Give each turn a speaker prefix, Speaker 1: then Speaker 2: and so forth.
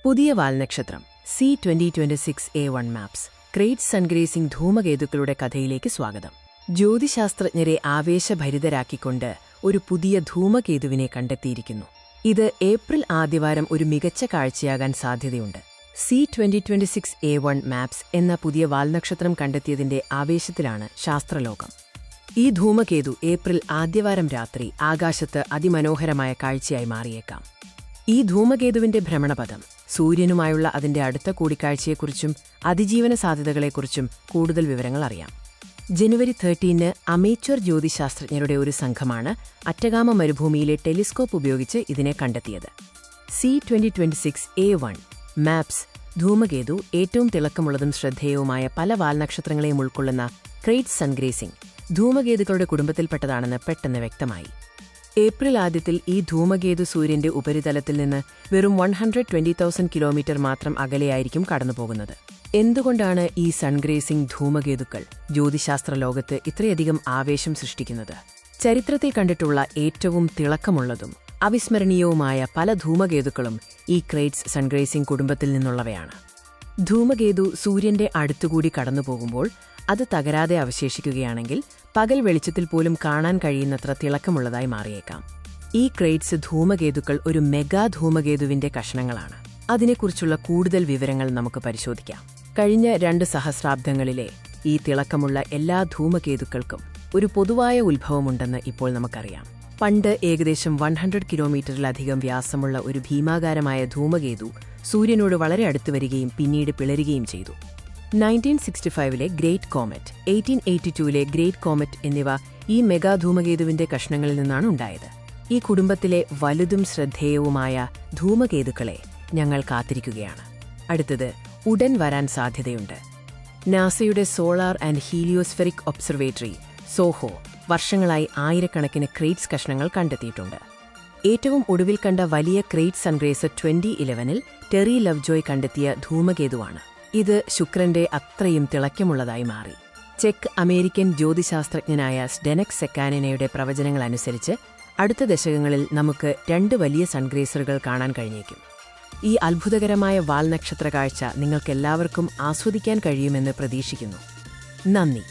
Speaker 1: പുതിയ വാൽനക്ഷത്രം C2026A1 maps crate സൺഗ്രേസിംഗ് ധൂമകേതുക്കളുടെ കഥയിലേക്ക് സ്വാഗതം. ജ്യോതിശാസ്ത്രജ്ഞരെ ആവേശഭരിതരാക്കിക്കൊണ്ട് ഒരു പുതിയ ധൂമകേതുവിനെ കണ്ടെത്തിയിരിക്കുന്നു. ഇത് ഏപ്രിൽ ആദ്യവാരം ഒരു മികച്ച കാഴ്ചയാകാൻ സാധ്യതയുണ്ട്. C2026A1 മാപ്സ് എന്ന പുതിയ വാൽനക്ഷത്രം കണ്ടെത്തിയതിന്റെ ആവേശത്തിലാണ് ശാസ്ത്രലോകം. ഈ ധൂമകേതു ഏപ്രിൽ ആദ്യവാരം രാത്രി ആകാശത്ത് അതിമനോഹരമായ കാഴ്ചയായി മാറിയേക്കാം. ഈ ധൂമകേതുവിന്റെ ഭ്രമണപഥം, സൂര്യനുമായുള്ള അതിന്റെ അടുത്ത കൂടിക്കാഴ്ചയെക്കുറിച്ചും അതിജീവന സാധ്യതകളെക്കുറിച്ചും കൂടുതൽ വിവരങ്ങൾ അറിയാം. ജനുവരി 13 അമേച്വർ ജ്യോതിശാസ്ത്രജ്ഞരുടെ ഒരു സംഘമാണ് അറ്റഗാമ മരുഭൂമിയിലെ ടെലിസ്കോപ്പ് ഉപയോഗിച്ച് ഇതിനെ കണ്ടെത്തിയത്. C2026A1 മാപ്സ് ധൂമകേതു ഏറ്റവും തിളക്കമുള്ളതും ശ്രദ്ധേയവുമായ പല വാൽനക്ഷത്രങ്ങളെയും ഉൾക്കൊള്ളുന്ന ക്രേറ്റ് സൺഗ്രേസിംഗ് ധൂമകേതുക്കളുടെ കുടുംബത്തിൽപ്പെട്ടതാണെന്ന് പെട്ടെന്ന് വ്യക്തമായി. ഏപ്രിൽ ആദ്യത്തിൽ ഈ ധൂമകേതു സൂര്യന്റെ ഉപരിതലത്തിൽ നിന്ന് വെറും 120,000 കിലോമീറ്റർ മാത്രം അകലെയായിരിക്കും കടന്നുപോകുന്നത്. എന്തുകൊണ്ടാണ് ഈ സൺഗ്രേസിംഗ് ധൂമകേതുക്കൾ ജ്യോതിശാസ്ത്ര ലോകത്ത് ഇത്രയധികം ആവേശം സൃഷ്ടിക്കുന്നത്? ചരിത്രത്തിൽ കണ്ടിട്ടുള്ള ഏറ്റവും തിളക്കമുള്ളതും അവിസ്മരണീയവുമായ പല ധൂമകേതുക്കളും ഈ ക്രേറ്റ്സ് സൺഗ്രേസിംഗ് കുടുംബത്തിൽ നിന്നുള്ളവയാണ്. ധൂമകേതു സൂര്യന്റെ അടുത്തുകൂടി കടന്നുപോകുമ്പോൾ അത് തകരാതെ അവശേഷിക്കുകയാണെങ്കിൽ പകൽ വെളിച്ചത്തിൽ പോലും കാണാൻ കഴിയുന്നത്ര തിളക്കമുള്ളതായി മാറിയേക്കാം. ഈ ക്രേറ്റ്സ് ധൂമകേതുക്കൾ ഒരു മെഗാ ധൂമകേതുവിന്റെ കഷണങ്ങളാണ്. അതിനെക്കുറിച്ചുള്ള കൂടുതൽ വിവരങ്ങൾ നമുക്ക് പരിശോധിക്കാം. കഴിഞ്ഞ 2 സഹസ്രാബ്ദങ്ങളിലെ ഈ തിളക്കമുള്ള എല്ലാ ധൂമകേതുക്കൾക്കും ഒരു പൊതുവായ ഉത്ഭവമുണ്ടെന്ന് ഇപ്പോൾ നമുക്കറിയാം. പണ്ട് ഏകദേശം 100 കിലോമീറ്ററിലധികം വ്യാസമുള്ള ഒരു ഭീമാകാരമായ ധൂമകേതു സൂര്യനോട് വളരെ അടുത്ത് വരികയും പിന്നീട് പിളരുകയും ചെയ്തു. 1965 ഗ്രേറ്റ് കോമറ്റ്, 1882 ഗ്രേറ്റ് കോമറ്റ് എന്നിവ ഈ മെഗാ ധൂമകേതുവിന്റെ കഷണങ്ങളിൽ നിന്നാണ് ഉണ്ടായത്. ഈ കുടുംബത്തിലെ വലുതും ശ്രദ്ധേയവുമായ ധൂമകേതുക്കളെ ഞങ്ങൾ കാത്തിരിക്കുകയാണ്. അടുത്തത് ഉടൻ വരാൻ സാധ്യതയുണ്ട്. നാസയുടെ സോളാർ ആൻഡ് ഹീലിയോസ്ഫെറിക് ഒബ്സർവേറ്ററി സോഹോ വർഷങ്ങളായി ആയിരക്കണക്കിന് ക്രേറ്റ്സ് കഷണങ്ങൾ കണ്ടെത്തിയിട്ടുണ്ട്. ഏറ്റവും ഒടുവിൽ കണ്ട വലിയ ക്രേറ്റ് സൺഗ്രേസർ 2011 ടെറി ലവ്ജോയ് കണ്ടെത്തിയ ധൂമകേതുവാണ്. ഇത് ശുക്രന്റെ അത്രയും തിളക്കമുള്ളതായി മാറി. ചെക്ക് അമേരിക്കൻ ജ്യോതിശാസ്ത്രജ്ഞനായ സ്ഡെനെക് സെക്കാനിനയുടെ പ്രവചനങ്ങളനുസരിച്ച് അടുത്ത ദശകങ്ങളിൽ നമുക്ക് 2 വലിയ സൺഗ്രേസറുകൾ കാണാൻ കഴിഞ്ഞേക്കും. ഈ അത്ഭുതകരമായ വാൽനക്ഷത്ര കാഴ്ച നിങ്ങൾക്കെല്ലാവർക്കും ആസ്വദിക്കാൻ കഴിയുമെന്ന് പ്രതീക്ഷിക്കുന്നു. നന്ദി.